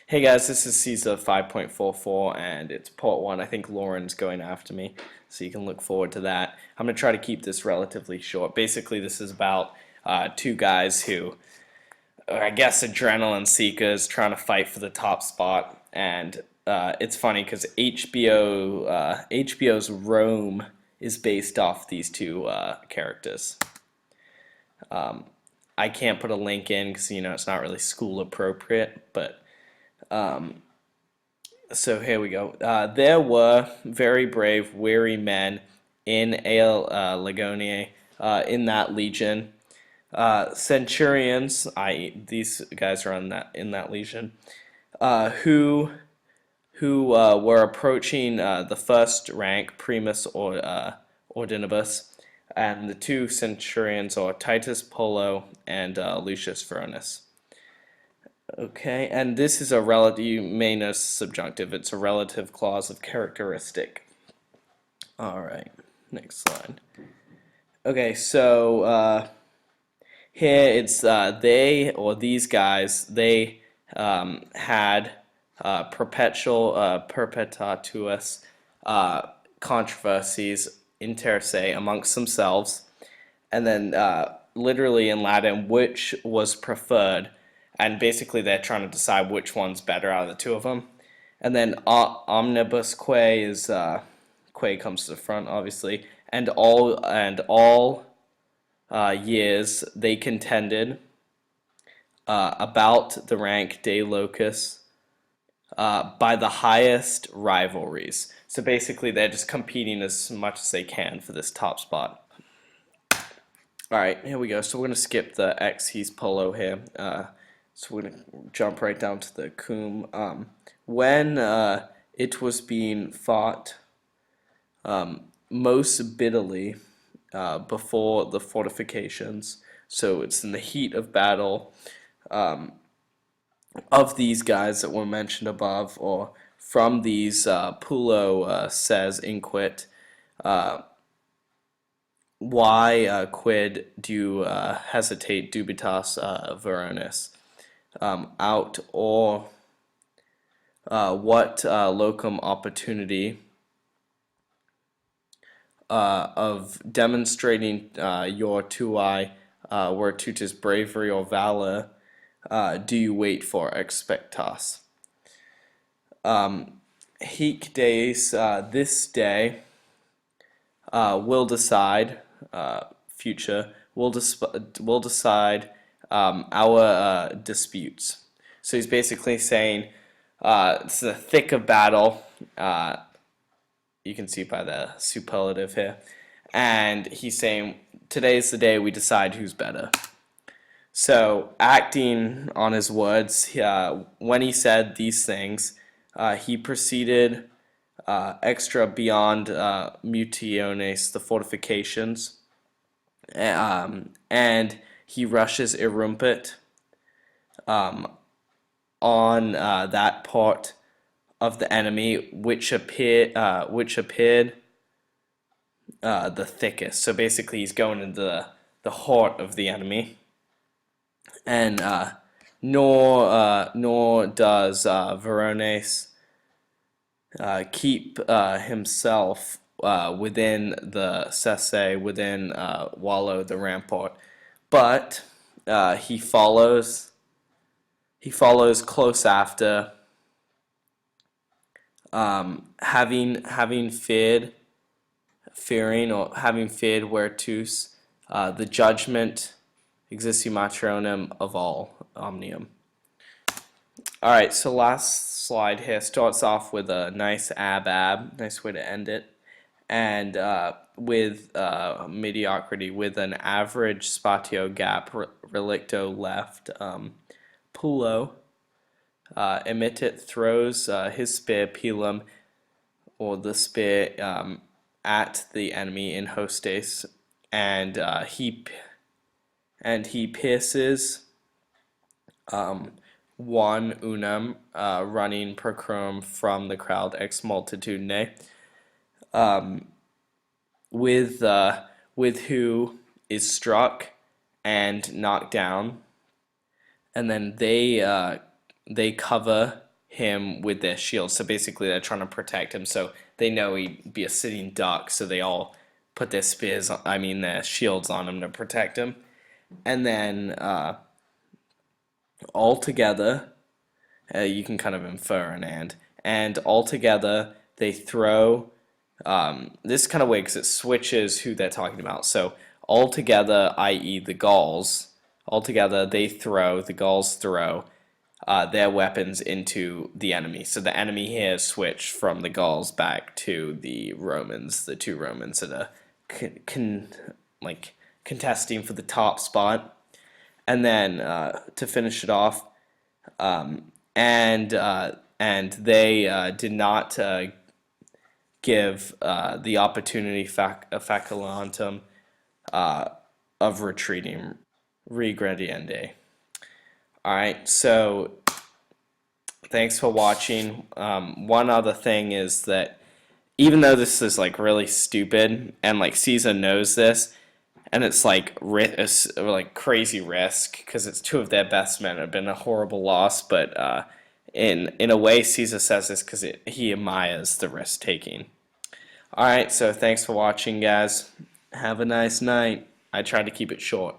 Hey guys, this is Caesar 5.44 and it's part 1. I think Lauren's going after me, so you can look forward to that. I'm going to try to keep this relatively short. Basically, this is about two guys who are, I guess, adrenaline seekers trying to fight for the top spot. And it's funny because HBO's Rome is based off these two characters. I can't put a link in because, it's not really school appropriate, but so here we go. There were very brave, weary men in Legoniae, in that legion. Centurions, i.e., these guys are in that legion, who were approaching the first rank, primus or ordinibus, and the two centurions are Titus Pullo and Lucius Vorenus. Okay, and this is a relative, you may know subjunctive, it's a relative clause of characteristic. Alright, next slide. Okay, so here it's they, or these guys, they had perpetuous controversies inter se amongst themselves, and then literally in Latin, which was preferred, and basically they're trying to decide which one's better out of the two of them. And then omnibus quae is quae comes to the front, obviously, and all years they contended about the rank de locus by the highest rivalries. So basically, they're just competing as much as they can for this top spot. All right, here we go. So we're going to skip the X, he's polo here. So we're going to jump right down to the cum. When it was being fought most bitterly before the fortifications, so it's in the heat of battle of these guys that were mentioned above, or from these, Pulo says, inquit, why quid do hesitate dubitas Veronis? Out or what locum opportunity of demonstrating your tuae virtutis bravery or valor do you wait for expectas? Hic days, this day will decide, future will decide our disputes. So he's basically saying it's the thick of battle. You can see by the superlative here, and he's saying today's the day we decide who's better. So acting on his words, when he said these things, he proceeded extra beyond mutiones, the fortifications, and he rushes irrumpet on that part of the enemy which appeared the thickest. So basically, he's going into the heart of the enemy, and nor does Verones keep himself within the cesse, within Wallow, the rampart, but he follows close after, having feared virtus, the judgment existimationem of all omnium. All right, so last slide here starts off with a nice nice way to end it, and with mediocrity, with an average spatio gap relicto left. Pulo emittit throws his spear pilum, or the spear, at the enemy in hostes, and he pierces one unum, running procrum from the crowd ex multitudine, with who is struck and knocked down, and then they cover him with their shields. So basically, they're trying to protect him. So they know he'd be a sitting duck. So they all put their their shields on him to protect him. And then all together, you can kind of infer and all together they throw. This is kind of weird because it switches who they're talking about. So all together, i.e., the Gauls, all together the Gauls throw their weapons into the enemy. So the enemy here switched from the Gauls back to the Romans, the two Romans that are contesting for the top spot. And then to finish it off, and they did not give the opportunity faculantum of retreating regrediende. All right, so thanks for watching. One other thing is that even though this is like really stupid and like Caesar knows this, and it's like crazy risk because it's two of their best men. It'd been a horrible loss, but in a way, Caesar says this because he admires the risk taking. All right, so thanks for watching, guys. Have a nice night. I tried to keep it short.